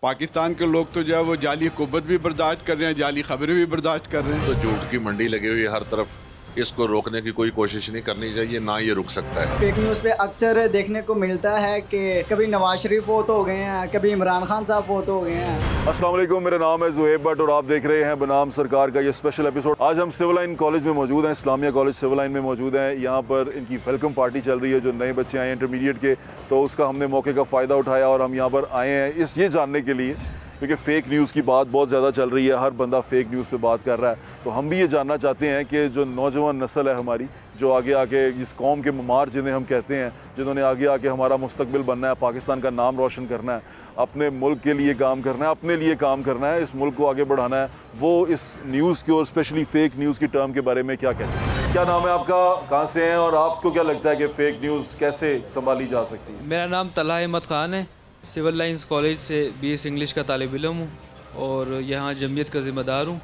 पाकिस्तान के लोग तो जो है वो जाली हुकूमत भी बर्दाश्त कर रहे हैं, जाली खबरें भी बर्दाश्त कर रहे हैं। तो झूठ की मंडी लगी हुई है हर तरफ, इसको रोकने की कोई कोशिश नहीं करनी चाहिए, ना ये रुक सकता है। फेक न्यूज़ पे अक्सर देखने को मिलता है कि कभी नवाज शरीफ फोत हो गए हैं, कभी इमरान खान साहब फोत हो गए हैं। अस्सलाम वालेकुम, मेरा नाम है ज़ुहैब भट्ट और आप देख रहे हैं बनाम सरकार का ये स्पेशल एपिसोड। आज हम सिविल लाइन कॉलेज में मौजूद हैं, इस्लामिया कॉलेज सिविल लाइन में मौजूद हैं। यहाँ पर इनकी वेलकम पार्टी चल रही है, जो नए बच्चे आए हैं इंटरमीडिएट के, तो उसका हमने मौके का फ़ायदा उठाया और हम यहाँ पर आए हैं ये जानने के लिए, क्योंकि फ़ेक न्यूज़ की बात बहुत ज़्यादा चल रही है, हर बंदा फ़ेक न्यूज़ पे बात कर रहा है। तो हम भी ये जानना चाहते हैं कि जो नौजवान नस्ल है हमारी, जो आगे आके इस कौम के ममार जिन्हें हम कहते हैं, जिन्होंने आगे आके हमारा मुस्तकबिल बनना है, पाकिस्तान का नाम रोशन करना है, अपने मुल्क के लिए काम करना है, अपने लिए काम करना है, इस मुल्क को आगे बढ़ाना है, वो इस न्यूज़ की और स्पेशली फ़ेक न्यूज़ की टर्म के बारे में क्या कहते हैं। क्या नाम है आपका, कहाँ से हैं और आपको क्या लगता है कि फ़ेक न्यूज़ कैसे संभाली जा सकती है? मेरा नाम तलहा अहमद ख़ान है, सिविल लाइंस कॉलेज से BS इंग्लिश का तालिब इल्म हूँ और यहाँ जमयत का ज़िम्मेदार हूँ।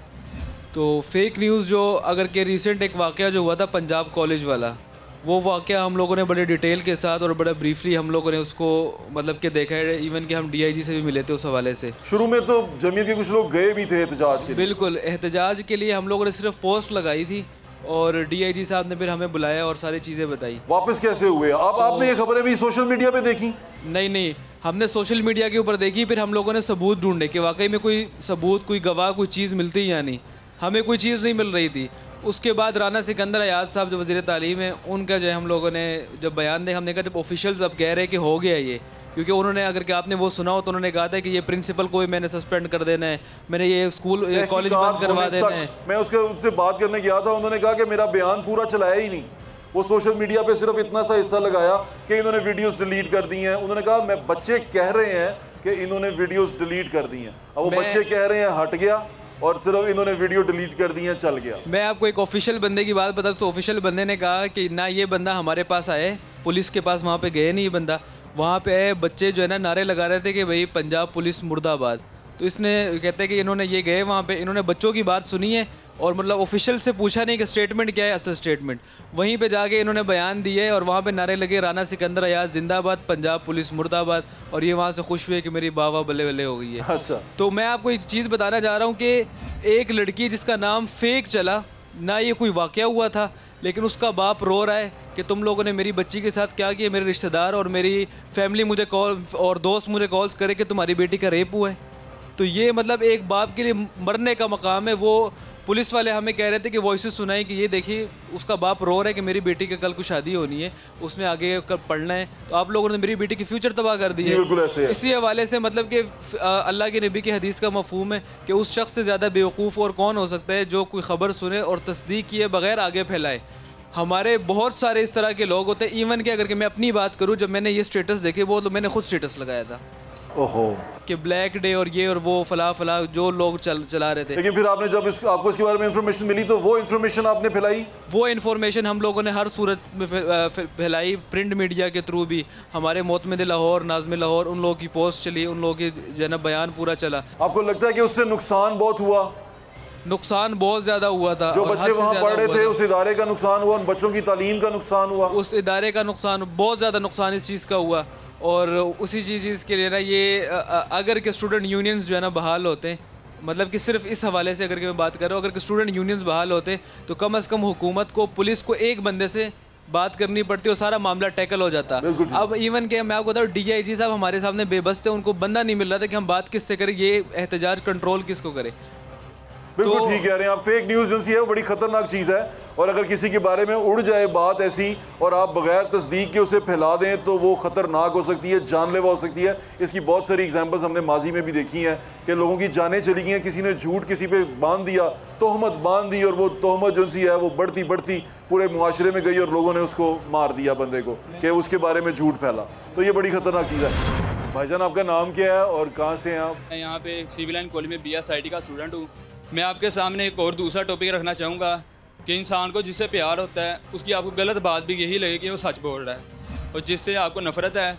तो फेक न्यूज़ जो अगर के रिसेंट एक वाक़या जो हुआ था पंजाब कॉलेज वाला, वो वाक़या हम लोगों ने बड़े डिटेल के साथ और बड़ा ब्रीफली हम लोगों ने उसको मतलब कि देखा है। इवन कि हम DIG से भी मिले थे उस हवाले से। शुरू में तो जमीयत के कुछ लोग गए भी थे एहतजाज के लिए। बिल्कुल, एहतजाज के लिए हम लोगों ने सिर्फ पोस्ट लगाई थी और DIG साहब ने फिर हमें बुलाया और सारी चीज़ें बताई। वापस कैसे हुए आप? आपने ये खबरें भी सोशल मीडिया पे देखी? नहीं, हमने सोशल मीडिया के ऊपर देखी, फिर हम लोगों ने सबूत ढूंढे कि वाकई में कोई सबूत, कोई गवाह, कोई चीज़ मिलती या नहीं। हमें कोई चीज़ नहीं मिल रही थी। उसके बाद राना सिकंदर अयाज साहब जो वज़ीर तालीम है, उनका जो है हम लोगों ने जब बयान दे, हमने कहा जब ऑफिशियल्स अब कह रहे हैं कि हो गया ये, क्योंकि उन्होंने अगर कि आपने वो सुना हो तो उन्होंने कहा था कि ये प्रिंसिपल को भी मैंने सस्पेंड कर देना है, मैंने ये स्कूल कॉलेज बंद करवा देना है। मैं उससे बात करने गया था, उन्होंने कहा कि मेरा बयान पूरा चलाया ही नहीं, वो सोशल मीडिया पे सिर्फ इतना सा हिस्सा लगाया कि इन्होंने वीडियोस डिलीट कर दी हैं। उन्होंने कहा मैं बच्चे कह रहे हैं कि इन्होंने वीडियोस डिलीट कर दी हैं, अब वो बच्चे कह रहे हैं हट गया और सिर्फ इन्होंने वीडियो डिलीट कर दी हैं, चल गया। मैं आपको एक ऑफिशियल बंदे की बात बता दूं। ऑफिशियल बंदे ने कहा कि ना ये बंदा हमारे पास आए, पुलिस के पास वहाँ पे गए नहीं, ये बंदा वहाँ पे आए, बच्चे जो है ना नारे लगा रहे थे कि भाई पंजाब पुलिस मुर्दाबाद। तो इसने कहते हैं कि इन्होंने ये गए वहाँ पे, इन्होंने बच्चों की बात सुनी है और मतलब ऑफिशियल से पूछा नहीं कि स्टेटमेंट क्या है, असल स्टेटमेंट वहीं पे जाके इन्होंने बयान दिए और वहाँ पे नारे लगे राना सिकंदर अयाज जिंदाबाद, पंजाब पुलिस मुर्दाबाद, और ये वहाँ से खुश हुए कि मेरी वाह बल्ले बल्ले हो गई है। अच्छा, तो मैं आपको एक चीज़ बताना चाह रहा हूँ कि एक लड़की जिसका नाम फेक चला, ना ये कोई वाक़या हुआ था, लेकिन उसका बाप रो रहा है कि तुम लोगों ने मेरी बच्ची के साथ क्या किया। मेरे रिश्तेदार और मेरी फैमिली मुझे कॉल और दोस्त मुझे कॉल्स करे कि तुम्हारी बेटी का रेप हुआ है। तो ये मतलब एक बाप के लिए मरने का मकाम है। वो पुलिस वाले हमें कह रहे थे कि वॉइसेस सुनाई कि ये देखिए उसका बाप रो रहा है कि मेरी बेटी के कल को शादी होनी है, उसने आगे कल पढ़ना है, तो आप लोगों ने मेरी बेटी की फ्यूचर तबाह कर दी है। इसी हवाले से मतलब कि अल्लाह के नबी की हदीस का मफहूम है कि उस शख्स से ज़्यादा बेवकूफ़ और कौन हो सकता है जो कोई ख़बर सुने और तस्दीक किए बगैर आगे फैलाए। हमारे बहुत सारे इस तरह के लोग होते हैं। इवन कि अगर कि मैं अपनी बात करूं, जब मैंने ये स्टेटस देखे वो तो मैंने खुद स्टेटस लगाया था, ओहो, कि ब्लैक डे और ये और वो फला जो लोग चला रहे थे। लेकिन फिर आपने जब आपको इसके बारे में इंफॉर्मेशन मिली तो वो इंफॉर्मेशन आपने फैलाई? वो इंफॉर्मेशन हम लोगों ने हर सूरत में फैलाई, प्रिंट मीडिया के थ्रू भी। हमारे मोतमिद लाहौर, नाज़िम लाहौर, उन लोगों की पोस्ट चली, उन लोगों की जो है ना बयान पूरा चला। आपको लगता है कि उससे नुकसान बहुत हुआ? नुकसान बहुत ज़्यादा हुआ था। जो बच्चे वहाँ पढ़ रहे थे उस इदारे का नुकसान हुआ, उन बच्चों की तालीम का नुकसान हुआ, उस इदारे का नुकसान, बहुत ज़्यादा नुकसान इस चीज़ का हुआ। और उसी चीज़ के लिए ना ये अगर के स्टूडेंट यूनियंस जो है ना बहाल होते हैं, मतलब कि सिर्फ इस हवाले से अगर कि मैं बात कर रहा हूँ, अगर कि स्टूडेंट यूनियंस बहाल होते तो कम अज़ कम हुकूमत को, पुलिस को एक बंदे से बात करनी पड़ती और सारा मामला टैकल हो जाता। अब इवन के मैं आपको बताऊँ DIG साहब हमारे सामने बेबस थे, उनको बंदा नहीं मिल रहा था कि हम बात किससे करें, ये एहतजाज कंट्रोल किसको करें। बिल्कुल ठीक कह रहे हैं आप। फेक न्यूज़ जो सी है वो बड़ी खतरनाक चीज़ है, और अगर किसी के बारे में उड़ जाए बात ऐसी और आप बगैर तस्दीक के उसे फैला दें तो वो खतरनाक हो सकती है, जानलेवा हो सकती है। इसकी बहुत सारी एग्जांपल्स हमने माजी में भी देखी हैं कि लोगों की जानें चली गई हैं, किसी ने झूठ किसी पे बांध दिया, तोहमत बांध दी, और वो तोहमत जो सी है वो बढ़ती बढ़ती पूरे मुआशरे में गई और लोगों ने उसको मार दिया बंदे को कि उसके बारे में झूठ फैला। तो ये बड़ी खतरनाक चीज़ है। भाईजान आपका नाम क्या है और कहाँ से हैं आप? मैं यहाँ पे सिविल लाइन कॉलेज में BSIT का स्टूडेंट हूँ। मैं आपके सामने एक और दूसरा टॉपिक रखना चाहूँगा कि इंसान को जिससे प्यार होता है उसकी आपको गलत बात भी यही लगे कि वो सच बोल रहा है, और जिससे आपको नफरत है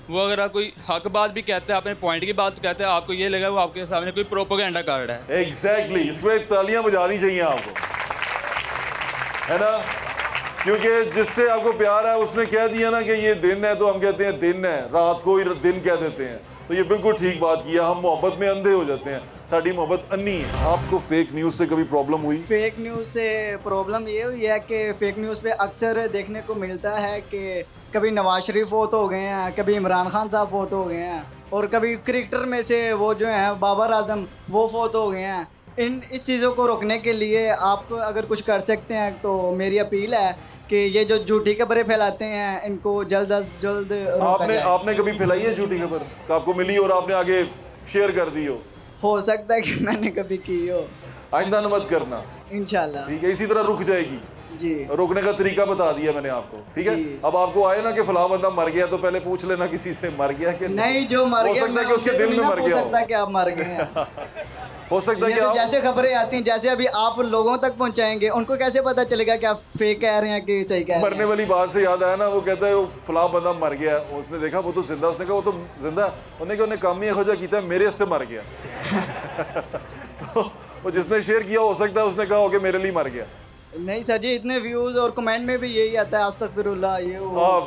वो अगर कोई हक बात भी कहता है, अपने पॉइंट की बात कहता है, आपको ये लगा वो आपके सामने कोई प्रोपेगेंडा कर रहा है। एग्जैक्टली, इसमें तालियां बजानी चाहिए आपको, है ना, क्योंकि जिससे आपको प्यार है उसने कह दिया ना कि ये दिन है तो हम कहते हैं दिन है, रात को ही दिन कह देते हैं, तो ये बिल्कुल ठीक बात किया। हम मोहब्बत में अंधे हो जाते हैं, साड़ी मोहब्बत अन्नी है। आपको फेक न्यूज़ से कभी प्रॉब्लम हुई? फेक न्यूज़ से प्रॉब्लम ये हुई है कि फेक न्यूज़ पे अक्सर देखने को मिलता है कि कभी नवाज शरीफ फोत हो गए हैं, कभी इमरान खान साहब फोत हो गए हैं, और कभी क्रिकेटर में से वो जो हैं बाबर आजम वो फोत हो गए हैं। इस चीज़ों को रोकने के लिए आप अगर कुछ कर सकते हैं तो मेरी अपील है कि ये जो झूठी खबरें फैलाते हैं इनको जल्द अज जल्द रोका जाए। आपने कभी फैलाई है झूठी खबर कि आपको मिली और आपने आगे शेयर कर दी हो सकता है कि मैंने कभी की हो। आइंदा मत करना इंशाल्लाह। ठीक है, इसी तरह रुक जाएगी जी। रोकने का तरीका बता दिया मैंने आपको, ठीक है। अब आपको आए ना कि फलां बंदा मर गया तो पहले पूछ लेना किसी से मर गया कि नहीं। जो मर गया हो सकता है कि उसके दिल में मर गया, हो सकता है कि आप मर गए हैं। हो सकता है कि तो जैसे खबरें आती हैं, जैसे अभी आप लोगों तक पहुंचाएंगे, उनको कैसे पता चलेगा कि आप फेक कह रहे हैं कि सही कह रहे हैं? मरने वाली बात से याद आया ना, वो कहता है फलां बंदा मर गया, उसने देखा वो तो जिंदा, उसने कहा वो तो जिंदा, उन्हें काम ही खोजा किया मेरे हस्ते मर गया। तो वो जिसने शेयर किया हो सकता है उसने कहा हो कि मेरे लिए मर गया। नहीं सर जी, इतने व्यूज और कमेंट में भी यही आता है अस्तगफिरुल्लाह ये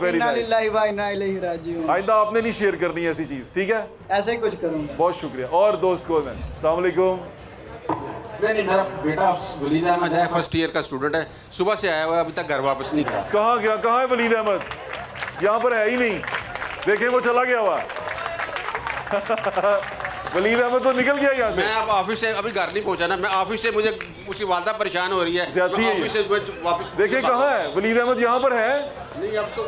इन्ना लिल्लाहि व इन्ना इलैहि राजिऊन। आइंदा आपने नहीं शेयर करनी ऐसी चीज़, ठीक है? ऐसे ही कुछ करूँगा। बहुत शुक्रिया। और दोस्त कौन है? अस्सलाम वालेकुम। नहीं सर, बेटा वलीद अहमद है, फर्स्ट ईयर का स्टूडेंट है, सुबह से आया हुआ है, अभी तक घर वापस नहीं गया। कहाँ गया? कहाँ है वलीद अहमद? यहाँ पर है ही नहीं, देखें वो चला गया हुआ। वलीद अहमद तो निकल गया यहाँ से। मैं अब ऑफिस से अभी घर नहीं पहुँचा ना, मैं ऑफिस से मुझे उसकी वालदा परेशान हो रही है, ज्यादती है। ऑफिस से वापस। देखें कहाँ है वलीद अहमद? यहाँ पर है नहीं अब तो।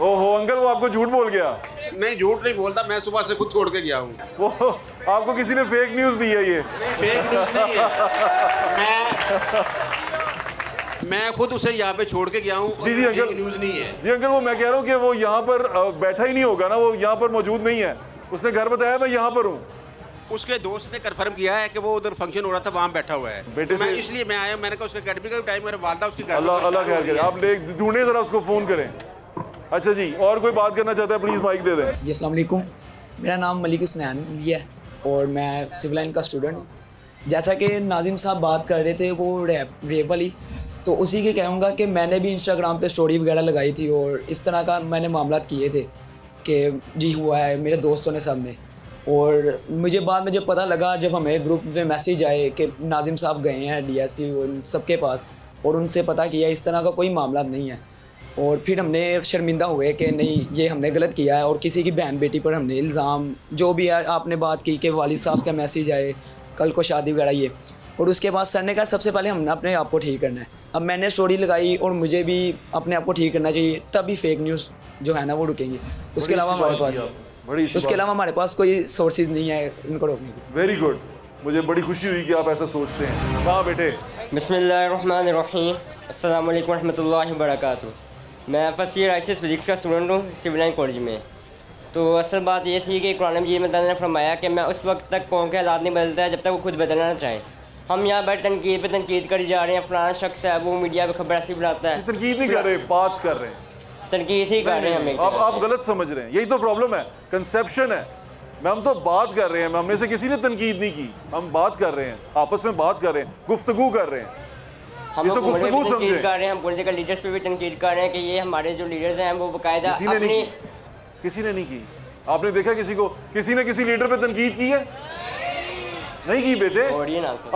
ओहो अंकल, वो आपको झूठ बोल गया। नहीं झूठ नहीं बोलता, मैं सुबह से खुद छोड़ के गया हूँ। वो आपको किसी ने फेक न्यूज़ दी है ये? फेक न्यूज़ नहीं है, मैं खुद उसे यहाँ पे छोड़ के गया हूँ। जी अंकल, न्यूज़ नहीं है। जी अंकल, वो मैं कह रहा हूँ कि वो यहाँ पर बैठा ही नहीं होगा ना, वो यहाँ पर मौजूद नहीं है। उसने घर बताया मैं यहाँ पर हूँ। उसके दोस्त ने कंफर्म किया है कि वो उधर फंक्शन हो रहा था, वहाँ बैठा हुआ है। बेटे से इसलिए मैं आया, मैंने कहा उसके अकेडमी का टाइम, मेरे वालदा उसकी घर। अल्लाह खैर करे, आप ले ढूंढे जरा उसको, फ़ोन करें। अच्छा जी, और कोई बात करना चाहता है प्लीज़ माइक दे दें। जी अस्सलाम वालेकुम, मेरा नाम मलिक हुसनैन है और मैं सिविल लाइन का स्टूडेंट हूँ। जैसा कि नाजिम साहब बात कर रहे थे वो रेप वाली, तो उसी के कहूँगा कि मैंने भी इंस्टाग्राम पे स्टोरी वगैरह लगाई थी और इस तरह का मैंने मामला किए थे कि जी हुआ है मेरे दोस्तों ने, सब ने। और मुझे बाद में जब पता लगा, जब हमें ग्रुप में मैसेज आए कि नाजिम साहब गए हैं DSP और सबके पास, और उनसे पता किया इस तरह का कोई मामला नहीं है, और फिर हमने शर्मिंदा हुए कि नहीं ये हमने गलत किया है। और किसी की बहन बेटी पर हमने इल्ज़ाम, जो भी आपने बात की कि वालिद साहब का मैसेज आए, कल को शादी वगैरह ये, और उसके बाद सर ने कहा सबसे पहले हमने अपने आप को ठीक करना है। अब मैंने स्टोरी लगाई और मुझे भी अपने आप को ठीक करना चाहिए, तभी फेक न्यूज़ जो है ना वो रुकेंगे। उसके अलावा हमारे पास कोई सोर्सेज नहीं है इनको रोकने की। वेरी गुड, मुझे बड़ी खुशी हुई कि आप ऐसा सोचते हैं। हाँ बेटे। बिस्मिल्लाहिर्रहमानिर्रहीम, अस्सलाम वालेकुम रहमतुल्लाहि व बरकातुहू। मैं फर्स्ट ईयर ICS फिजिक्स का स्टूडेंट हूँ सिविल लाइन कॉलेज में। तो असल बात ये थी कि कुरान मजीद में अल्लाह ने फरमाया कि मैं उस वक्त तक कौम के हालात नहीं बदलता है जब तक वो खुद बदलना ना चाहें। हम यहाँ पर तनकीद पे तनकीद कर जा रहे हैं, फलाना शख्स है वो मीडिया पे खबर ऐसी बनाता है। तनकीद नहीं कर रहे, बात कर रहे हैं। तनकीद ही कर रहे हैं हमें। आप गलत समझ रहे हैं, यही तो प्रॉब्लम है, कंसेप्शन है। हम तो बात कर रहे हैं, हमने से किसी ने तनकीद नहीं की, हम बात कर रहे हैं, आपस में बात कर रहे हैं, गुफ्तगू कर रहे हैं। हम तनकीद कर रहे हैं, हम पॉलिटिकल लीडर्स पे भी तनकीद कर रहे हैं कि ये हमारे जो लीडर्स हैं वो बाकायदा अपनी। किसी ने नहीं की। आपने देखा किसी ने किसी लीडर पे तनकीद की है? नहीं की बेटे।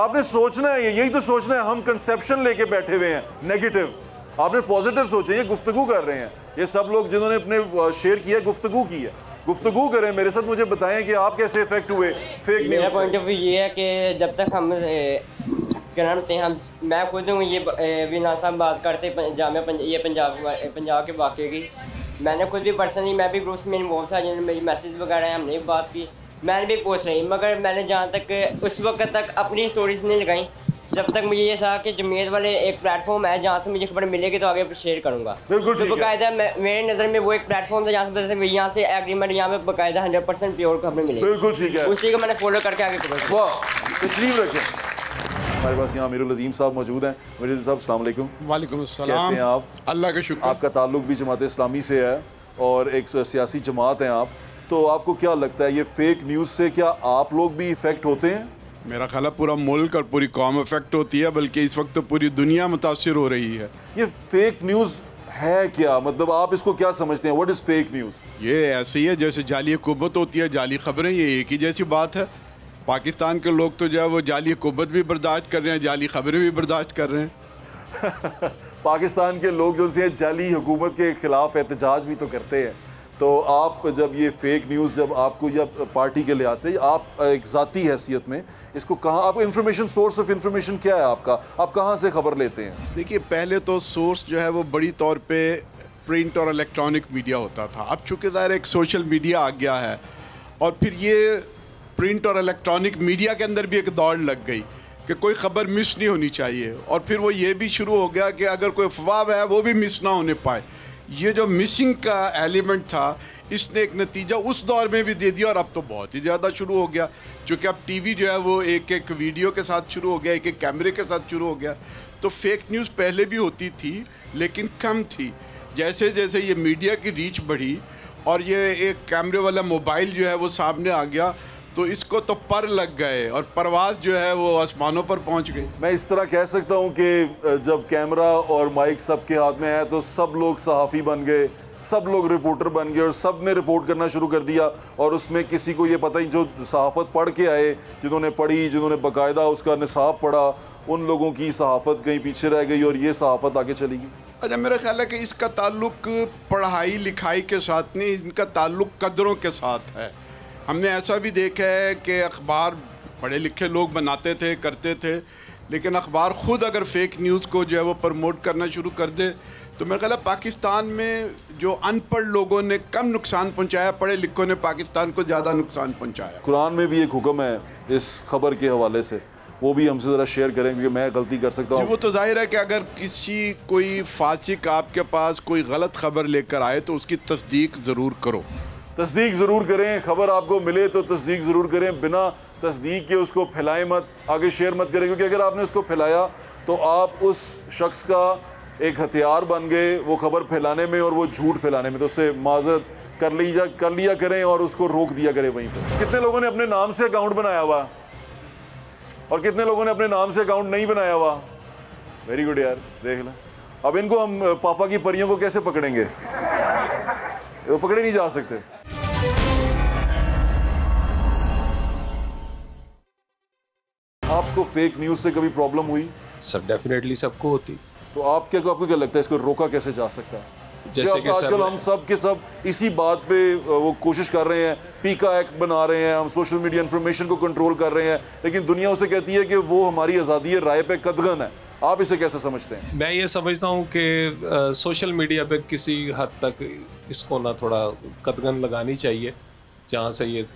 आपने सोचना है, यही तो सोचना है। हम कंसेप्शन लेके बैठे हुए हैं नेगेटिव, आपने पॉजिटिव सोचे। ये गुफ्तगू कर रहे हैं, ये सब लोग जिन्होंने अपने शेयर किया गुफ्तगू की है। गुफ्तगू करें मेरे साथ, मुझे बताएं कि आप कैसे इफेक्ट हुए फेक न्यूज़। मेरा पॉइंट ऑफ व्यू ये है कि जब तक हम क्या नाम थे, हम मैं खुद हूँ, ये विना साहब बात करते ये पंजाब के वाक़े की। मैंने खुद भी पर्सनली मैं भी ग्रुप्स में इन्वॉल्व था, जिन्होंने मेरी मैसेज वगैरह है, हमने भी बात की, मैंने भी पोस्ट रही, मगर मैंने जहाँ तक उस वक्त तक अपनी स्टोरीज नहीं लगाई जब तक मुझे ये था कि जमीयत वाले एक प्लेटफॉर्म है जहाँ से मुझे खबर मिलेगी तो आगे शेयर करूँगा। तो बाकायदा मेरे नज़र में वो एक प्लेटफॉर्म था जहाँ से यहाँ से एग्रीमेंट यहाँ पे बाकायदा 100% प्योर खबर मिलेगी। बिल्कुल ठीक है, उसी को मैंने फॉलो करके आगे करूँगा। वाह, तशरीफ रखें। हमारे पास यहाँ अमीरुल अज़ीम साहब मौजूद हैं। अमीरुल साहब अस्सलाम वालेकुम। वालेकुम अस्सलाम। कैसे हैं आप? अल्लाह का शुक्र। आपका ताल्लुक भी जमात इस्लामी से है और एक सियासी जमात हैं आप, तो आपको क्या लगता है ये फेक न्यूज़ से क्या आप लोग भी इफ़ेक्ट होते हैं? मेरा ख्याल है पूरा मुल्क और पूरी कौम इफेक्ट होती है, बल्कि इस वक्त तो पूरी दुनिया मुतासिर हो रही है। ये फेक न्यूज़ है क्या, मतलब आप इसको क्या समझते हैं? What is fake news? ये ऐसे ही है जैसे जाली हुकूमत होती है, जाली खबरें, ये एक ही जैसी बात है। पाकिस्तान के लोग तो जो है वो जाली हुकूमत भी बर्दाश्त कर रहे हैं, जाली खबरें भी बर्दाश्त कर रहे हैं। पाकिस्तान के लोग जो उनसे जाली हुकूमत के ख़िलाफ़ एहतजाज भी तो करते हैं। तो आप जब ये फेक न्यूज़, जब आपको, जब पार्टी के लिहाज से आप एक ज़ाती हैसियत में इसको कहाँ, आपको इंफॉर्मेशन, सोर्स ऑफ इंफॉर्मेशन क्या है आपका, आप कहाँ से खबर लेते हैं? देखिए, पहले तो सोर्स जो है वो बड़ी तौर पे प्रिंट और इलेक्ट्रॉनिक मीडिया होता था। अब चूँकि ज़ाहिर एक सोशल मीडिया आ गया है और फिर ये प्रिंट और इलेक्ट्रॉनिक मीडिया के अंदर भी एक दौड़ लग गई कि कोई ख़बर मिस नहीं होनी चाहिए, और फिर वो ये भी शुरू हो गया कि अगर कोई अफवाह है वो भी मिस ना होने पाए। ये जो मिसिंग का एलिमेंट था, इसने एक नतीजा उस दौर में भी दे दिया, और अब तो बहुत ही ज़्यादा शुरू हो गया, क्योंकि अब टीवी जो है वो एक एक वीडियो के साथ शुरू हो गया, एक एक कैमरे के साथ शुरू हो गया। तो फेक न्यूज़ पहले भी होती थी लेकिन कम थी। जैसे जैसे ये मीडिया की रीच बढ़ी और ये एक कैमरे वाला मोबाइल जो है वो सामने आ गया, तो इसको तो पर लग गए और परवाज़ जो है वो आसमानों पर पहुंच गई। मैं इस तरह कह सकता हूं कि जब कैमरा और माइक सब के हाथ में आया तो सब लोग सहाफ़ी बन गए, सब लोग रिपोर्टर बन गए और सब ने रिपोर्ट करना शुरू कर दिया। और उसमें किसी को ये पता ही, जो सहाफ़त पढ़ के आए, जिन्होंने पढ़ी, जिन्होंने बाकायदा उसका निसाब पढ़ा, उन लोगों की सहाफ़त कहीं पीछे रह गई और ये सहाफ़त आगे चली गई। अच्छा, मेरा ख्याल है कि इसका ताल्लुक पढ़ाई लिखाई के साथ नहीं, इनका ताल्लुक कदरों के साथ है। हमने ऐसा भी देखा है कि अखबार पढ़े लिखे लोग बनाते थे, करते थे, लेकिन अखबार ख़ुद अगर फेक न्यूज़ को जो है वो प्रमोट करना शुरू कर दे तो मेरा ख्याल है पाकिस्तान में जो अनपढ़ लोगों ने कम नुकसान पहुंचाया, पढ़े लिखों ने पाकिस्तान को ज़्यादा नुकसान पहुंचाया। कुरान में भी एक हुक्म है इस खबर के हवाले से, वो भी हमसे ज़रा शेयर करें क्योंकि मैं गलती कर सकता हूँ। वो तो जाहिर है कि अगर किसी कोई फासिक आपके पास कोई गलत खबर लेकर आए तो उसकी तस्दीक ज़रूर करो, तस्दीक ज़रूर करें। खबर आपको मिले तो तस्दीक ज़रूर करें, बिना तस्दीक के उसको फैलाएं मत, आगे शेयर मत करें, क्योंकि अगर आपने उसको फैलाया तो आप उस शख्स का एक हथियार बन गए वो खबर फैलाने में और वो झूठ फैलाने में। तो उससे माजरत कर लिया करें और उसको रोक दिया करें वहीं पर। कितने लोगों ने अपने नाम से अकाउंट बनाया हुआ और कितने लोगों ने अपने नाम से अकाउंट नहीं बनाया हुआ? वेरी गुड यार, देख लें। अब इनको हम पापा की परियों को कैसे पकड़ेंगे? वो पकड़े नहीं जा सकते। आपको फेक न्यूज़ से कभी प्रॉब्लम हुई? सर डेफिनेटली सबको होती। तो आपको क्या लगता है इसको रोका कैसे जा सकता है? जैसे कि आजकल हम सब के सब इसी बात पे वो कोशिश कर रहे हैं, पीका एक्ट बना रहे हैं, हम सोशल मीडिया इन्फॉर्मेशन को कंट्रोल कर रहे हैं, लेकिन दुनिया उसे कहती है कि वो हमारी आज़ादी राय पे कदगन है। आप इसे कैसे समझते हैं? मैं ये समझता हूँ कि सोशल मीडिया पे किसी हद तक इसको ना थोड़ा कदगन लगानी चाहिए, जहाँ से ये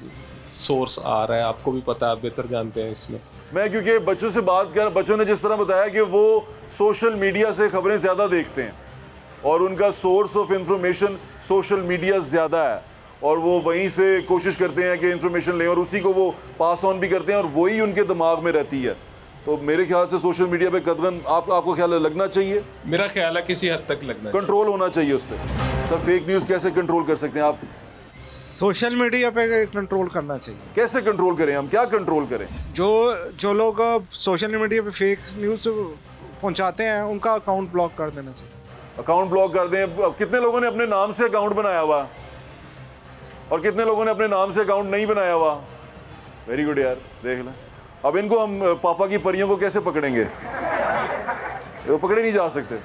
सोर्स आ रहा है, आपको भी पता है, आप बेहतर जानते हैं इसमें। मैं क्योंकि बच्चों से बात कर, बच्चों ने जिस तरह बताया कि वो सोशल मीडिया से खबरें ज़्यादा देखते हैं और उनका source of information social media ज़्यादा है और वो वहीं से कोशिश करते हैं कि इंफॉर्मेशन लें और उसी को वो पास ऑन भी करते हैं और वही उनके दिमाग में रहती है। तो मेरे ख्याल से सोशल मीडिया पे कदगन आपको ख्याल है लगना चाहिए? मेरा ख्याल है किसी हद तक लगना चाहिए, कंट्रोल होना चाहिए उस पर। सर फेक न्यूज़ कैसे कंट्रोल कर सकते हैं आप? सोशल मीडिया पे कंट्रोल करना चाहिए। कैसे कंट्रोल करें हम, क्या कंट्रोल करें? जो लोग सोशल मीडिया पे फेक न्यूज़ पहुंचाते हैं उनका अकाउंट ब्लॉक कर देना चाहिए। अकाउंट ब्लॉक कर दें। कितने लोगों ने अपने नाम से अकाउंट बनाया हुआ और कितने लोगों ने अपने नाम से अकाउंट नहीं बनाया हुआ? वेरी गुड यार, देख लें। अब इनको हम पापा की परियों को कैसे पकड़ेंगे? वो पकड़े नहीं जा सकते।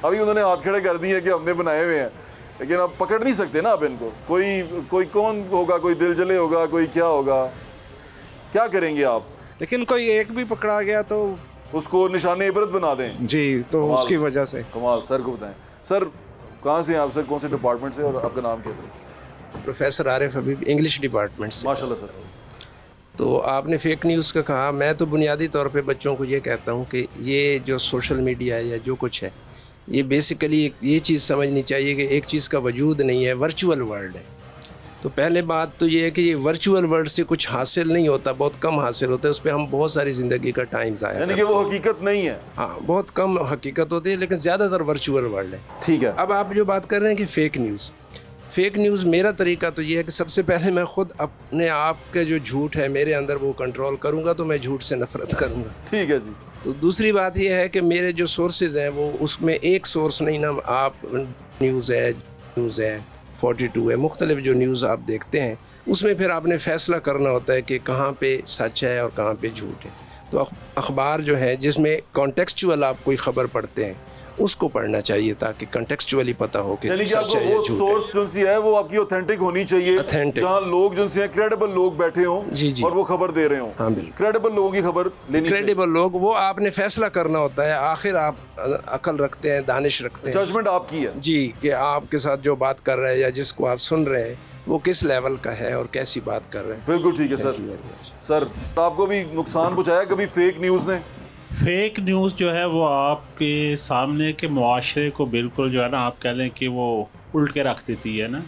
अभी उन्होंने हाथ खड़े कर दिए कि हमने बनाए हुए हैं, लेकिन अब पकड़ नहीं सकते ना। अब इनको कोई कौन होगा, कोई दिल जले होगा, कोई क्या होगा, क्या करेंगे आप? लेकिन कोई एक भी पकड़ा गया तो उसको निशाने इबरत बना दें जी, तो उसकी वजह से। कमाल। सर को बताएं। सर कहाँ से हैं आप? सर कौन से डिपार्टमेंट से और आपका नाम क्या सर? प्रोफेसर आरिफ हबीब, इंग्लिश डिपार्टमेंट से। माशाल्लाह सर। तो आपने फेक न्यूज़ का कहा, मैं तो बुनियादी तौर पे बच्चों को ये कहता हूँ कि ये जो सोशल मीडिया है या जो कुछ है, ये बेसिकली ये चीज़ समझनी चाहिए कि एक चीज़ का वजूद नहीं है, वर्चुअल वर्ल्ड है। तो पहले बात तो ये है कि ये वर्चुअल वर्ल्ड से कुछ हासिल नहीं होता, बहुत कम हासिल होता है, उस पर हम बहुत सारी ज़िंदगी का टाइम ज़ाया, यानी कि वो हकीकत नहीं है। हाँ, बहुत कम हकीकत होती है, लेकिन ज़्यादातर वर्चुअल वर्ल्ड है। ठीक है। अब आप जो बात कर रहे हैं कि फ़ेक न्यूज़, फेक न्यूज़ मेरा तरीका तो ये है कि सबसे पहले मैं ख़ुद अपने आप के जो झूठ है मेरे अंदर वो कंट्रोल करूँगा, तो मैं झूठ से नफ़रत करूँगा। ठीक है जी। तो दूसरी बात ये है कि मेरे जो सोर्सेज हैं वो उसमें एक सोर्स नहीं ना, आप न्यूज़ है 42 है, मुख्तलिफ जो न्यूज़ आप देखते हैं उसमें फिर आपने फ़ैसला करना होता है कि कहाँ पे सच है और कहाँ पे झूठ है। तो अखबार जो है जिसमें कॉन्टेक्चुअल आप कोई ख़बर पढ़ते हैं उसको पढ़ना चाहिए ताकि कॉन्टेक्चुअली पता हो कि सच है या झूठ है। सोर्स जो सी है वो आपकी ऑथेंटिक होनी चाहिए, जहाँ लोग जो सी हैं क्रेडिबल लोग बैठे हों जी जी और वो खबर दे रहे हों। हाँ बिल्कुल, क्रेडिबल लोगों की खबर लेनी चाहिए। क्रेडिबल लोग, वो आपने फैसला करना होता है। आखिर आप अकल रखते हैं, दानिश रखते हैं, जजमेंट आपकी है जी, कि आपके साथ जो बात कर रहे हैं या जिसको आप सुन रहे हैं वो किस लेवल का है और कैसी बात कर रहे हैं। बिल्कुल ठीक है सर। आपको भी नुकसान पहुँचाया कभी फेक न्यूज़ ने? फेक न्यूज़ जो है वो आपके सामने के मुआशरे को बिल्कुल जो है ना, आप कह लें कि वो उल्ट के रख देती है ना।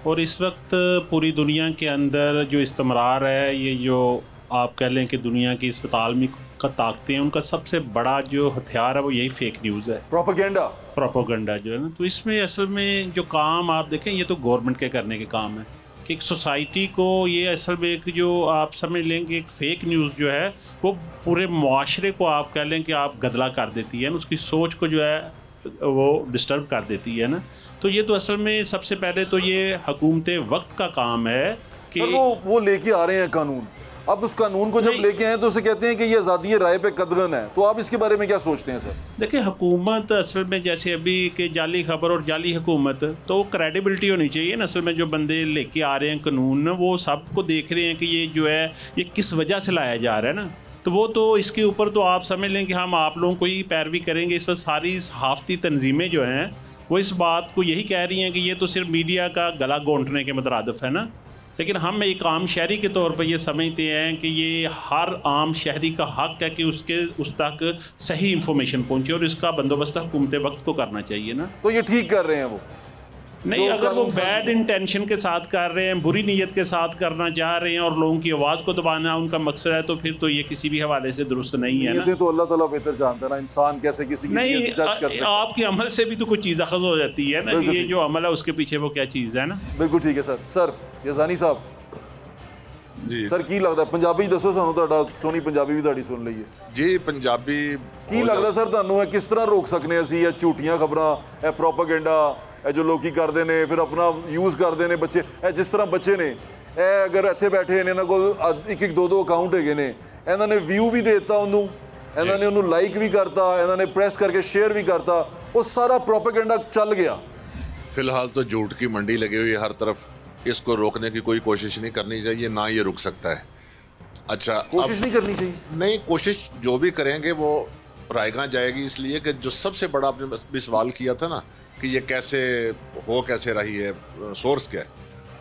और इस वक्त पूरी दुनिया के अंदर जो इस्तेमाल है, ये जो आप कह लें कि दुनिया की अस्पताल में का ताकतें हैं, उनका सबसे बड़ा जो हथियार है वो यही फेक न्यूज़ है, प्रोपेगेंडा जो है ना। तो इसमें असल में जो काम आप देखें, ये तो गवर्नमेंट के करने के काम है कि एक सोसाइटी को ये असल में एक जो आप समझ लें कि एक फ़ेक न्यूज़ जो है वो पूरे मुआशरे को आप कह लें कि आप गदला कर देती है ना, उसकी सोच को जो है वो डिस्टर्ब कर देती है ना। तो ये तो असल में सबसे पहले तो ये हुकूमत वक्त का काम है कि वो लेके आ रहे हैं कानून। अब उस कानून को जब लेके आए तो उसे कहते हैं कि ये आज़ादी राय पे कदगन है। तो आप इसके बारे में क्या सोचते हैं सर? देखिए, हुकूमत असल में जैसे अभी के जाली खबर और जाली हुकूमत, तो क्रेडिबिलिटी होनी चाहिए ना। असल में जो बंदे लेके आ रहे हैं कानून, वो सबको देख रहे हैं कि ये जो है ये किस वजह से लाया जा रहा है ना। तो वो तो इसके ऊपर तो आप समझ लें कि हम आप लोगों को ही पैरवी करेंगे। इस पर सारी सहाफ़ती तंजीमें जो हैं वो इस बात को यही कह रही हैं कि ये तो सिर्फ मीडिया का गला घोंटने के मुतरादिफ है ना। लेकिन हम एक आम शहरी के तौर पर ये समझते हैं कि ये हर आम शहरी का हक़ है कि उस तक सही इंफॉर्मेशन पहुंचे, और इसका बंदोबस्त हुकूमत वक्त को करना चाहिए ना। तो ये ठीक कर रहे हैं वो नहीं, अगर वो बैड इंटेंशन के साथ कर रहे हैं, बुरी नीयत के साथ करना चाह रहे हैं और लोगों की आवाज़ को दबाना उनका मकसद है, तो फिर तो ये किसी भी हवाले से दुरुस्त नहीं है ना। तो अल्लाह ताला बेहतर जानता है ना, इंसान कैसे किसी की नहीं जज कर सकता है। आपके अमल से भी तो कुछ चीज़ अखज़ हो जाती है ना, ये जो अमल है उसके पीछे वो क्या चीज़ है ना। बिल्कुल ठीक है सर यज़ानी साहब जी सर की लगता पंजाबी दसो सानू, तुहाडा सोहनी पंजाबी भी तुहाडी सुन लईए जी। पंजाबी की लगता सर तुहानू किस तरह रोक सकने असीं ये झूठियां खबरां, प्रोपेगेंडा जो लोग करते हैं, फिर अपना यूज़ करते हैं बच्चे। जिस तरह बच्चे ने अगर इत्थे बैठे ने, इन्हां कोल एक दो अकाउंट हैगे ने, इन्हां ने व्यू भी दे दिता उन्होंने, इन्हां ने उन्होंने लाइक भी करता, इन्हां ने प्रेस करके शेयर भी करता, वो सारा प्रोपेगेंडा चल गया। फिलहाल तो झूठ की मंडी लगी हुई है हर तरफ। इसको रोकने की कोई कोशिश नहीं करनी चाहिए, ना ये रुक सकता है। अच्छा, कोशिश नहीं करनी चाहिए? नहीं, कोशिश जो भी करेंगे वो रायगा जाएगी। इसलिए कि जो सबसे बड़ा आपने भी सवाल किया था ना कि ये कैसे कैसे रही है, सोर्स क्या है,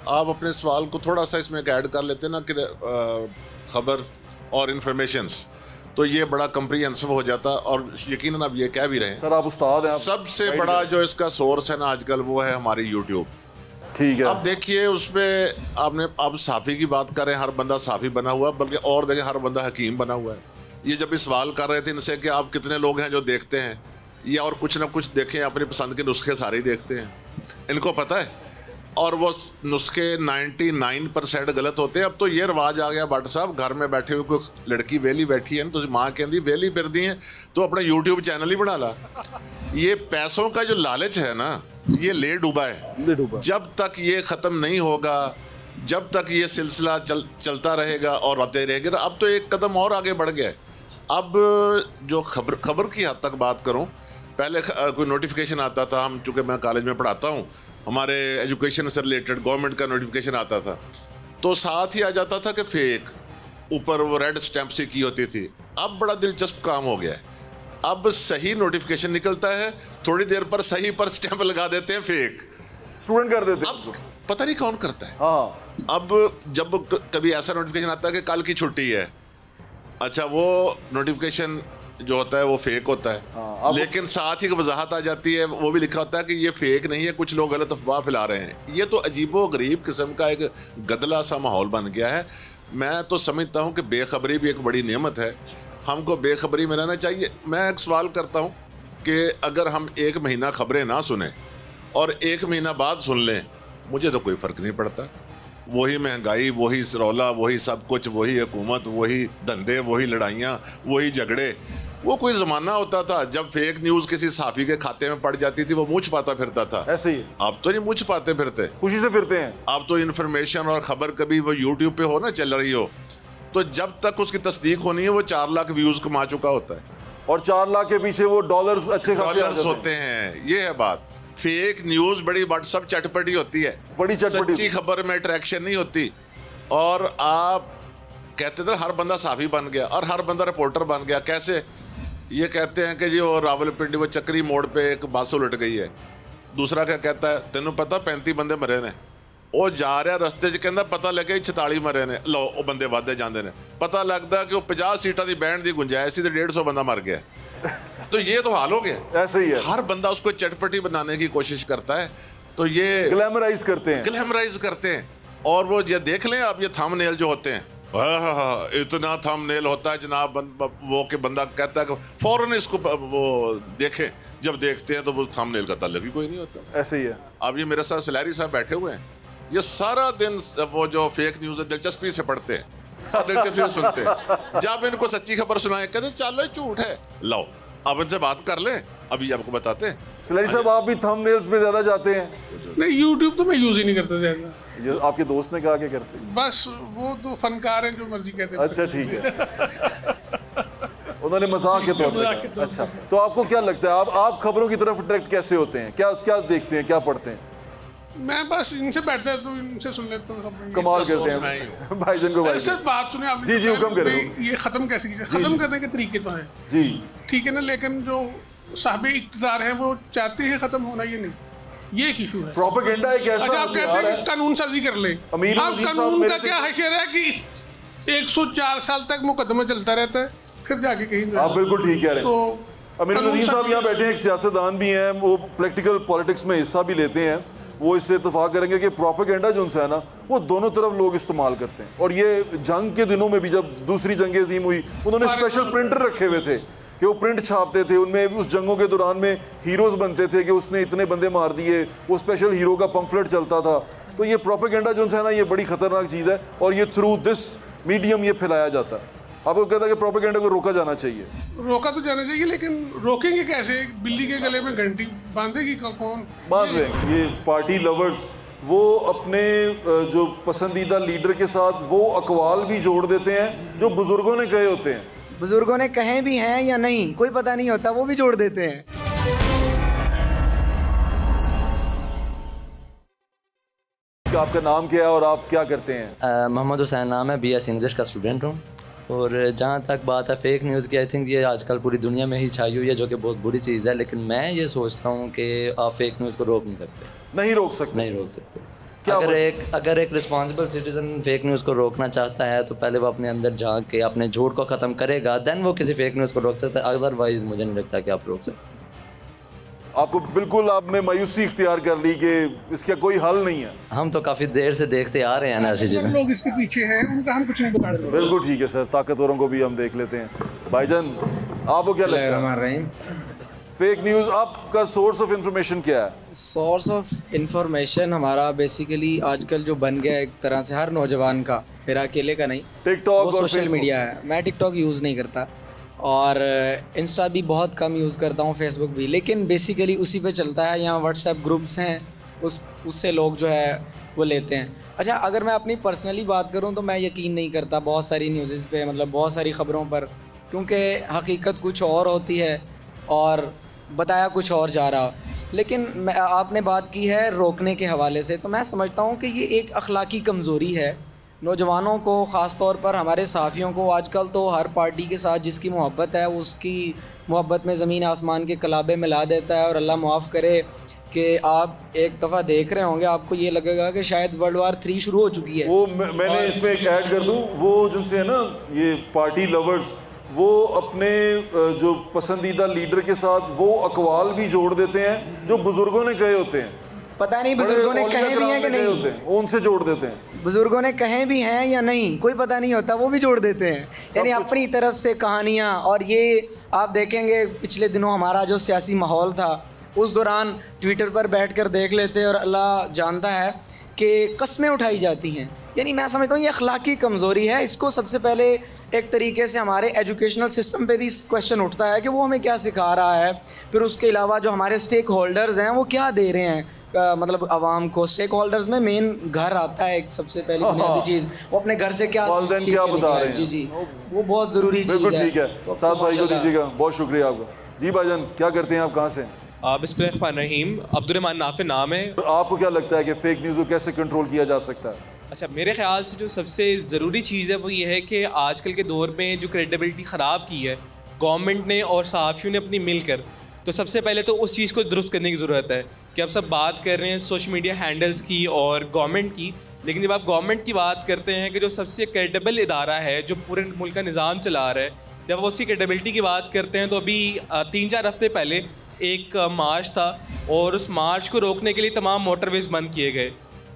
आप अपने सवाल को थोड़ा सा इसमें ऐड कर लेते ना कि खबर और इन्फॉर्मेशंस, तो ये बड़ा कम्प्रीहेंसिव हो जाता। और यकीनन आप ये कह भी रहे हैं सर, आप उस्ताद हैं। सबसे बड़ा जो इसका सोर्स है ना आजकल, वो है हमारी यूट्यूब। ठीक है, अब देखिए उसमें आप साफ़ी की बात करें, हर बंदा साफ़ी बना हुआ, बल्कि और देखिए हर बंदा हकीम बना हुआ है। ये जब भी सवाल कर रहे थे इनसे कि आप कितने लोग हैं जो देखते हैं या और कुछ ना कुछ देखें, अपनी पसंद के नुस्खे सारे ही देखते हैं, इनको पता है। और वो नुस्खे 99% गलत होते हैं। अब तो ये रिवाज आ गया भट्ट साहब, घर में बैठे हुए कोई लड़की वेली बैठी है तो माँ कहती वेली फिरदी है तो अपना यूट्यूब चैनल ही बना ला। ये पैसों का जो लालच है ना, ये ले डूबा है। जब तक ये ख़त्म नहीं होगा, जब तक ये सिलसिला चलता रहेगा और आते रहेगा। अब तो एक कदम और आगे बढ़ गया है। अब जो खबर की हद तक बात करूं, पहले कोई नोटिफिकेशन आता था, हम चूँकि मैं कॉलेज में पढ़ाता हूं, हमारे एजुकेशन से रिलेटेड गवर्नमेंट का नोटिफिकेशन आता था तो साथ ही आ जाता था कि फेक, ऊपर वो रेड स्टैंप से की होती थी। अब बड़ा दिलचस्प काम हो गया है। अब सही नोटिफिकेशन निकलता है, थोड़ी देर पर सही पर स्टैंप लगा देते हैं फेक, स्टूडेंट कर देते हैं। अब पता नहीं कौन करता है। हाँ। अब जब कभी ऐसा नोटिफिकेशन आता है कि कल की छुट्टी है, अच्छा वो नोटिफिकेशन जो होता है वो फेक होता है। हाँ, लेकिन साथ ही वजाहत आ जाती है, वो भी लिखा होता है कि ये फेक नहीं है, कुछ लोग गलत अफवाह फैला रहे हैं। ये तो अजीबो गरीब किस्म का एक गदला सा माहौल बन गया है। मैं तो समझता हूँ कि बेखबरी भी एक बड़ी नेमत है, हमको बेखबरी में रहना चाहिए। मैं एक सवाल करता हूँ कि अगर हम 1 महीना खबरें ना सुने और 1 महीना बाद सुन लें मुझे तो कोई फ़र्क नहीं पड़ता। वही महंगाई, वही रौला, वही सब कुछ, वही हुकूमत, वही धंधे, वही लड़ाइयाँ, वही झगड़े। वो कोई ज़माना होता था जब फेक न्यूज़ किसी साफ़ी के खाते में पड़ जाती थी, वो मुँह छुपाता फिरता था। ऐसे ही अब तो नहीं मुँह छुपाते फिरते, खुशी से फिरते हैं। अब तो इन्फॉर्मेशन और ख़बर कभी वो यूट्यूब पे हो ना चल रही हो, तो जब तक उसकी तस्दीक होनी है वो 4 लाख व्यूज़ कमा चुका होता है, और 4 लाख के पीछे वो डॉलर्स अच्छे डॉलर्स होते हैं। ये है बात। फेक न्यूज़ बड़ी व्हाट्सअप चटपटी होती है, बड़ी चटपटी, सच्ची खबर में अट्रैक्शन नहीं होती। और आप कहते थे हर बंदा साफ़ी बन गया और हर बंदा रिपोर्टर बन गया। कैसे? ये कहते हैं कि जी वो रावलपिंडी वो चक्री मोड़ पे एक बस उलट गई है, दूसरा क्या कहता है, तेनों पता 35 बंदे मरे ने। वो जा रहा रस्ते च कहता पता लगे 46 मरे ने, लो वो बंदे वादे जाते हैं, पता लगता कि वो 50 सीटा की बैंड की गुंजाइश थी तो 150 बंदा मर गया। तो ये तो हाल हो गया। ऐसे ही है, हर बंदा उसको चटपटी बनाने की कोशिश करता है, तो ये ग्लैमराइज करते हैं, ग्लैमराइज करते हैं। और वो ये देख लें आप, ये थंबनेल जो होते हैं, हाँ, इतना थंबनेल होता है जनाब, वो के बंदा कहता है कि फौरन इसको वो देखें, जब देखते हैं तो वो थंबनेल का ताल्लुक ही कोई नहीं होता। ऐसे ही है। अब ये मेरे साथ सलैरी साहब बैठे हुए हैं, ये सारा दिन वो जो फेक न्यूज़ है दिलचस्पी से पढ़ते हैं और दिलचस्पी से सुनते हैं। जब इनको सच्ची खबर सुनाए कहते चलो झूठ है, लो अब इनसे बात कर लें, अभी आपको बताते हैं। सलैरी साहब आप भी थंबनेल्स पे ज्यादा जाते हैं? नहीं, यूट्यूब तो मैं यूज ही नहीं करता ज्यादा। ये आपके दोस्त ने कहा कि करते हैं? बस वो तो फनकार हैं, जो मर्जी कहते हैं। अच्छा ठीक है। उन्होंने मजाक के तौर पे। अच्छा, तो आपको क्या लगता है, आप खबरों की तरफ अट्रैक्ट कैसे होते हैं? क्या क्या देखते हैं, क्या पढ़ते हैं? मैं बस इनसे बैठता है तो इनसे सुन लेता हूँ। कमाल करते हैं भाईजान को। सर बात सुने आप। जी हुक्म करें। ये खत्म कैसे कीजिए? खत्म करने के तरीके तो हैं जी, ठीक है ना, लेकिन जो साहब इक़्तिदार हैं वो चाहते हैं खत्म होना, ये नहीं, ये एक इशू है। प्रोपेगेंडा एक ऐसा, अच्छा आप कहते हैं कानून साजी कर ले, अब कानून का क्या हशर है कि 104 साल तक मुकदमा चलता रहता है, फिर जाके कहीं। आप बिल्कुल ठीक कह रहे हैं। तो अमीरुल अजीम साहब यहाँ बैठे हैं, एक सियासतदान भी हैं, वो पॉलिटिकल पॉलिटिक्स में हिस्सा भी लेते हैं। वो इससे इत्तेफाक करेंगे कि प्रोपेगेंडा जो है ना, वो दोनों तरफ लोग इस्तेमाल करते हैं। और ये जंग के दिनों में भी, जब दूसरी जंग अजीम हुई, उन्होंने स्पेशल प्रिंटर रखे हुए थे कि वो प्रिंट छापते थे। उनमें उस जंगों के दौरान में हीरोज़ बनते थे कि उसने इतने बंदे मार दिए, वो स्पेशल हीरो का पम्फलेट चलता था। तो ये प्रोपेगेंडा जो है ना, ये बड़ी ख़तरनाक चीज़ है, और ये थ्रू दिस मीडियम ये फैलाया जाता है। आपको कहता है कि प्रोपेगेंडा को रोका जाना चाहिए? रोका तो जाना चाहिए, लेकिन रोकेंगे कैसे? बिल्ली के गले में घंटी बांधेगी कौन? बांध रहे ये पार्टी लवर्स, वो अपने जो पसंदीदा लीडर के साथ वो अकवाल भी जोड़ देते हैं जो बुजुर्गों ने कहे होते हैं। बुजुर्गों ने कहे भी हैं या नहीं कोई पता नहीं होता, वो भी जोड़ देते हैं। आपका नाम क्या है और आप क्या करते हैं? मोहम्मद हुसैन नाम है, BS इंग्लिश का स्टूडेंट हूँ। और जहाँ तक बात है फेक न्यूज़ की, आई थिंक ये आजकल पूरी दुनिया में ही छाई हुई है, जो कि बहुत बुरी चीज़ है। लेकिन मैं ये सोचता हूँ कि आप फेक न्यूज़ को रोक नहीं सकते। नहीं रोक सकते। अगर एक रिस्पॉन्सिबल सिटीजन फेक न्यूज़ को रोकना चाहता है तो पहले वो अपने अंदर झांक के अपने झूठ को ख़त्म करेगा, देन वो किसी फेक न्यूज़ को रोक सकता है। अदरवाइज़ मुझे नहीं लगता कि आप रोक सकते। आपको बिल्कुल, आपने मायूसी इख्तियार कर ली कि इसका कोई हल नहीं है। हम तो काफ़ी देर से देखते आ रहे हैं ना ऐसी चीज़ें। लोग इसके पीछे हैं, उनका हम कुछ नहीं बता सकते। बिल्कुल ठीक है सर, ताकतवरों को भी हम देख लेते हैं। भाईजान आपको क्या लगता है फेक न्यूज़, आपका सोर्स ऑफ इंफॉर्मेशन क्या है? सोर्स ऑफ इंफॉर्मेशन हमारा बेसिकली आजकल जो बन गया एक तरह से हर नौजवान का, मेरा अकेले का नहीं, टिकटॉक और सोशल मीडिया है। मैं टिकटॉक यूज़ नहीं करता और इंस्टा भी बहुत कम यूज़ करता हूँ, फेसबुक भी, लेकिन बेसिकली उसी पे चलता है। यहाँ व्हाट्सएप ग्रुप्स हैं, उससे लोग जो है वो लेते हैं। अच्छा, अगर मैं अपनी पर्सनली बात करूँ तो मैं यकीन नहीं करता बहुत सारी न्यूज़ पे, मतलब बहुत सारी ख़बरों पर, क्योंकि हकीकत कुछ और होती है और बताया कुछ और जा रहा। लेकिन आपने बात की है रोकने के हवाले से, तो मैं समझता हूँ कि ये एक अखलाकी कमज़ोरी है। नौजवानों को, ख़ास तौर पर हमारे साफ़ियों को, आजकल तो हर पार्टी के साथ जिसकी मोहब्बत है उसकी मोहब्बत में ज़मीन आसमान के कलाबे मिला देता है। और अल्लाह माफ़ करे कि आप एक दफ़ा देख रहे होंगे, आपको ये लगेगा कि शायद World War III शुरू हो चुकी है। वो मैंने इसमें एक ऐड कर दूँ, वो जिनसे है ना ये पार्टी लवर्स, वो अपने जो पसंदीदा लीडर के साथ वो अकवाल भी जोड़ देते हैं जो बुजुर्गों ने कहे होते हैं। पता नहीं बुजुर्गों ने कहे भी हैं कि नहीं, उनसे जोड़ देते हैं। बुजुर्गों ने कहे भी हैं या नहीं कोई पता नहीं होता, वो भी जोड़ देते हैं। यानी अपनी तरफ से कहानियाँ। और ये आप देखेंगे पिछले दिनों हमारा जो सियासी माहौल था, उस दौरान ट्विटर पर बैठकर देख लेते और अल्लाह जानता है कि कस्में उठाई जाती हैं। यानी मैं समझता हूँ ये अखलाकी कमज़ोरी है। इसको सबसे पहले एक तरीके से हमारे एजुकेशनल सिस्टम पे भी क्वेश्चन उठता है कि वो हमें क्या सिखा रहा है। फिर उसके अलावा जो हमारे स्टेक होल्डर्स हैं वो क्या दे रहे हैं, मतलब आवाम को। स्टेक होल्डर्स में मेन घर आता है, एक सबसे पहली बुनियादी चीज़, वो अपने घर से क्या सीख के निकला है। जी जी, वो बहुत ज़रूरी चीज़ है। ठीक है, तो साथ भाई को दीजिएगा। बहुत शुक्रिया आपका। जी भाईजान, क्या करते हैं आप, कहाँ से? बिस्मिल्लाहिर्रहमानिर्रहीम, अब्दुर्रहमान नाफे नाम है। आपको क्या लगता है कि फेक न्यूज़ को कैसे कंट्रोल किया जा सकता है? अच्छा, मेरे ख्याल से जो सबसे ज़रूरी चीज़ है वो ये है कि आजकल के दौर में जो क्रेडिबिलिटी ख़राब की है गवर्नमेंट ने और सहाफ़ियों ने अपनी मिलकर, तो सबसे पहले तो उस चीज़ को दुरुस्त करने की ज़रूरत है कि अब सब बात कर रहे हैं सोशल मीडिया हैंडल्स की और गवर्नमेंट की, लेकिन जब आप गवर्नमेंट की बात करते हैं कि जो सबसे क्रेडिबल इदारा है जो पूरे मुल्क का निज़ाम चला रहा है, जब आप उसकी क्रेडिबिलिटी की बात करते हैं तो अभी 3-4 हफ्ते पहले एक मार्च था और उस मार्च को रोकने के लिए तमाम मोटरवेज़ बंद किए गए।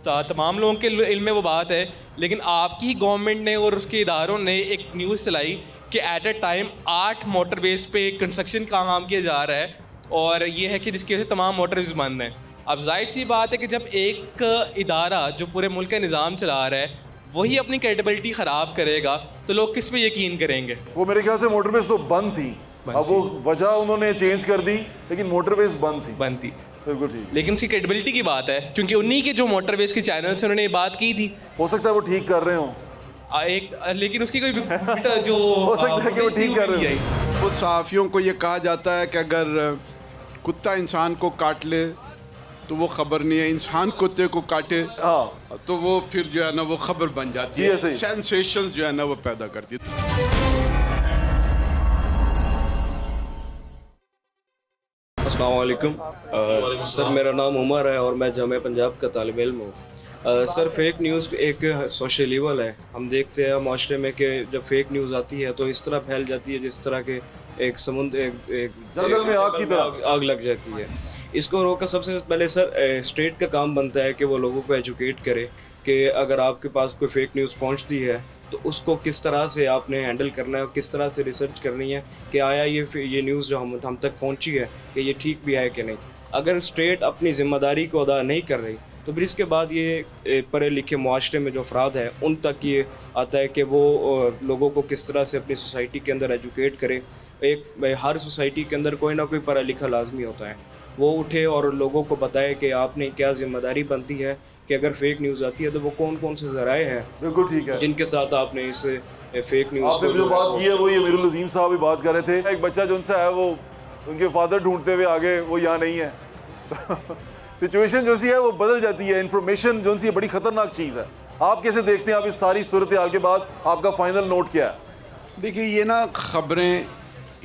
तमाम लोगों के इल्म में वो बात है, लेकिन आपकी गवर्नमेंट ने और उसके इदारों ने एक न्यूज़ चलाई कि एट ए टाइम 8 मोटरवेज़ पे कंस्ट्रक्शन का काम किया जा रहा है और ये है कि जिसकी वजह से तमाम मोटरवेज़ बंद हैं। अब जाहिर सी बात है कि जब एक इदारा जो पूरे मुल्क का निज़ाम चला रहा है वही अपनी क्रेडिबिलिटी ख़राब करेगा तो लोग किस पे यकीन करेंगे। वो मेरे ख्याल से मोटरवेज़ तो बंद थी, अब वो वजह उन्होंने चेंज कर दी, लेकिन मोटरवेज़ बंद थी। बिल्कुल ठीक, लेकिन उसकी क्रेडिबिलिटी की बात है क्योंकि उन्हीं के जो मोटरवेज़ के चैनल्स हैं उन्होंने ये बात की थी। हो सकता है वो ठीक कर रहे हो लेकिन उसकी कोई जो हो सकता है कि वो ठीक कर रहे हो। वो सहाफ़ियों को ये कहा जाता है कि अगर कुत्ता इंसान को काट ले तो वो खबर नहीं है, इंसान कुत्ते को काटे तो वो फिर जो है ना वो खबर बन जाती है, सेंसेशंस जो है ना वो पैदा करती है। अस्सलाम वालेकुम सर, मेरा नाम उमर है और मैं जामिया पंजाब का तालिब इल्म हूँ। सर, फेक न्यूज़ एक सोशल ईवल है। हम देखते हैं माशरे में कि जब फेक न्यूज़ आती है तो इस तरह फैल जाती है जिस तरह के एक समुद्र एक जंगल में आग की तरह आग लग जाती है। इसको रोककर सबसे पहले सर स्टेट का काम बनता है कि वो लोगों को एजुकेट करे कि अगर आपके पास कोई फेक न्यूज़ पहुंचती है तो उसको किस तरह से आपने हैंडल करना है और किस तरह से रिसर्च करनी है कि आया ये न्यूज़ जो हम तक पहुंची है कि ये ठीक भी है कि नहीं। अगर स्टेट अपनी ज़िम्मेदारी को अदा नहीं कर रही तो फिर इसके बाद ये पढ़े लिखे मुआशरे में जो अफराद हैं उन तक ये आता है कि वो लोगों को किस तरह से अपनी सोसाइटी के अंदर एजुकेट करे। हर सोसाइटी के अंदर कोई ना कोई पढ़ा लिखा लाजमी होता है, वो उठे और लोगों को बताए कि आपने क्या ज़िम्मेदारी बनती है कि अगर फेक न्यूज़ आती है तो वो कौन कौन से ज़राए हैं बिल्कुल ठीक है जिनके साथ आपने इस फेक न्यूज़ आपने जो बात की है वो ये अमीरुल अज़ीम साहब भी बात कर रहे थे। एक बच्चा जो उनसे है वो उनके फादर ढूंढते हुए आगे, वो यहाँ नहीं है सिचुएशन जो सी है वो बदल जाती है। इन्फॉर्मेशन जो सी बड़ी ख़तरनाक चीज़ है। आप कैसे देखते हैं, आप इस सारी सूरत हाल के बाद आपका फाइनल नोट क्या है? देखिए, ये ना खबरें,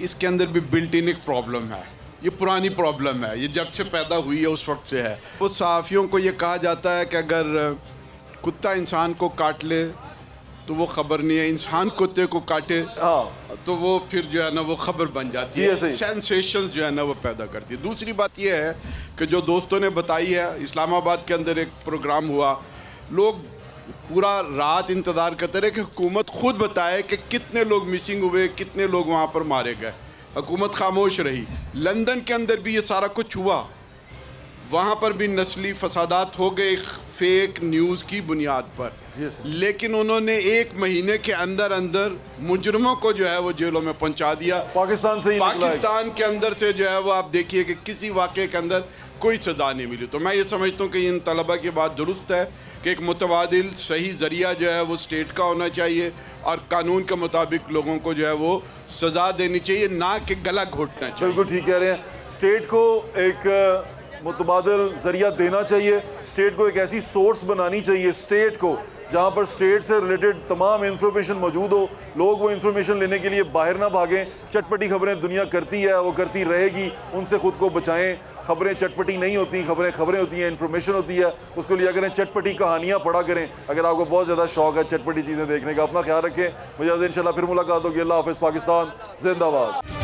इसके अंदर भी बिल्ट इन एक प्रॉब्लम है। ये पुरानी प्रॉब्लम है, ये जब से पैदा हुई है उस वक्त से है। वो सहाफ़ियों को ये कहा जाता है कि अगर कुत्ता इंसान को काट ले तो वो खबर नहीं है, इंसान कुत्ते को काटे तो वो फिर जो है ना वो खबर बन जाती है, सेंसेशंस जो है ना वो पैदा करती है। दूसरी बात ये है कि जो दोस्तों ने बताई है, इस्लामाबाद के अंदर एक प्रोग्राम हुआ, लोग पूरा रात इंतज़ार करते रहे कि हुकूमत खुद बताए कि कितने लोग मिसिंग हुए, कितने लोग वहाँ पर मारे गए। हुकूमत खामोश रही। लंदन के अंदर भी ये सारा कुछ हुआ, वहाँ पर भी नस्ली फसादात हो गए फेक न्यूज़ की बुनियाद पर, लेकिन उन्होंने 1 महीने के अंदर अंदर मुजरमों को जो है वो जेलों में पहुँचा दिया। पाकिस्तान के अंदर से जो है वो आप देखिए कि किसी वाक़े के अंदर कोई सज़ा नहीं मिली। तो मैं ये समझता हूँ कि इन तलबा की बात दुरुस्त है कि एक मुतबादिल सही ज़रिया जो है वो स्टेट का होना चाहिए और कानून के मुताबिक लोगों को जो है वो सज़ा देनी चाहिए, ना कि गला घोटना चाहिए। बिल्कुल ठीक कह रहे हैं। स्टेट को एक मुतबादिल ज़रिया देना चाहिए, स्टेट को एक ऐसी सोर्स बनानी चाहिए स्टेट को जहाँ पर स्टेट से रिलेटेड तमाम इंफॉर्मेशन मौजूद हो, लोग वो इंफॉर्मेशन लेने के लिए बाहर ना भागें। चटपटी खबरें दुनिया करती है, वो करती रहेगी, उनसे ख़ुद को बचाएं। खबरें चटपटी नहीं होती, खबरें होती हैं, इंफॉर्मेशन होती है, उसको लिया करें। चटपटी कहानियाँ पढ़ा करें अगर आपको बहुत ज़्यादा शौक है चटपटी चीज़ें देखने का। अपना ख्याल रखें, मुझे इंशाल्लाह फिर मुलाकात होगी। अल्लाह हाफ़िज़। पाकिस्तान जिंदाबाद।